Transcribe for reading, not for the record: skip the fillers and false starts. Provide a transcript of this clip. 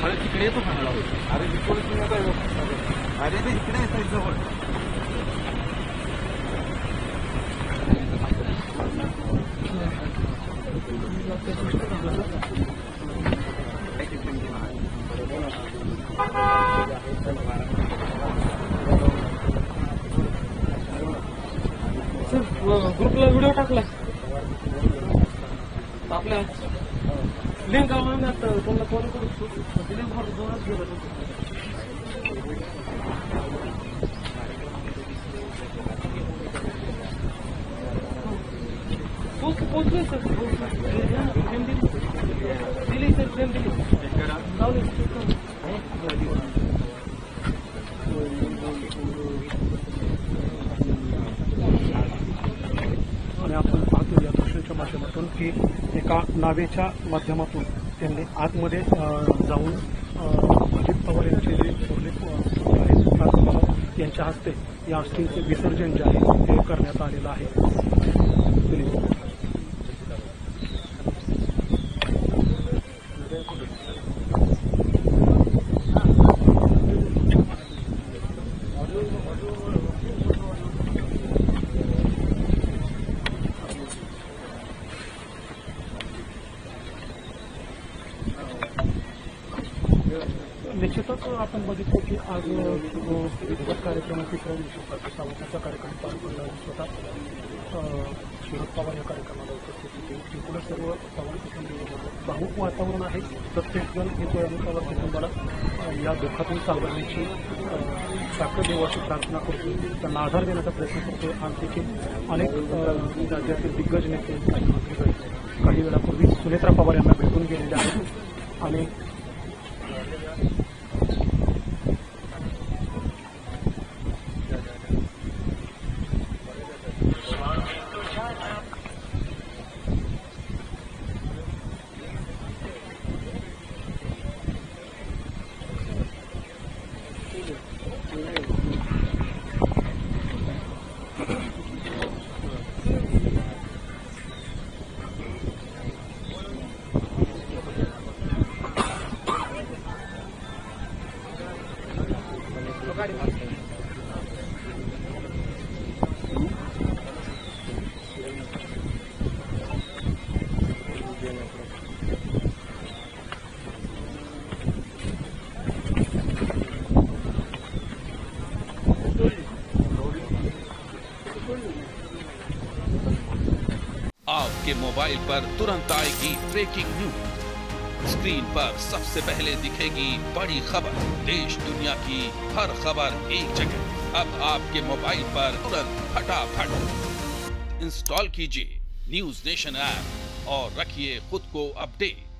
अरे तिकडे येतो खायला अरे अरे ते इकडे येतात जवळ ग्रुपला व्हिडिओ टाकला आपल्या लिंक आम्हाला तुम्हाला कॉल करू लिंक वर जोरात गेलं पोचले सर दिली सर फ्रेम दिली आणि आपण पाहतो या दृश्याच्या माध्यमातून की एका नावेच्या माध्यमातून त्यांनी आतमध्ये जाऊन अजित पवार यांचे जे थोरले आहेत विकास पवार यांच्या हस्ते या अस्थींचे विसर्जन जे आहे ते करण्यात आलेलं आहे. निश्चितच आपण बघितलं की आज विधिवत कार्यक्रमाची सावकाचा कार्यक्रम पार पडला स्वतः शरद पवार या कार्यक्रमाला उपस्थित होते. एकूण सर्व पवार कुटुंबीय भावूक वातावरण आहे. प्रत्येकजण हे पवार कुटुंबाला या दुःखातून सावरण्याची साखर देवाची प्रार्थना करतो, त्यांना आधार देण्याचा प्रयत्न करतो आणि तिथे अनेक राज्यातील दिग्गज नेते काही मंत्री काही वेळापूर्वी सुनेत्रा पवार यांना भेटून गेलेले आहेत आणि आपके मोबाइल पर तुरंत आएगी ब्रेकिंग न्यूज। स्क्रीन पर सबसे पहले दिखेगी बड़ी खबर। देश दुनिया की हर खबर एक जगह। अब आपके मोबाइल पर तुरंत फटाफट इंस्टॉल कीजिए न्यूज नेशन ऐप और रखिए खुद को अपडेट।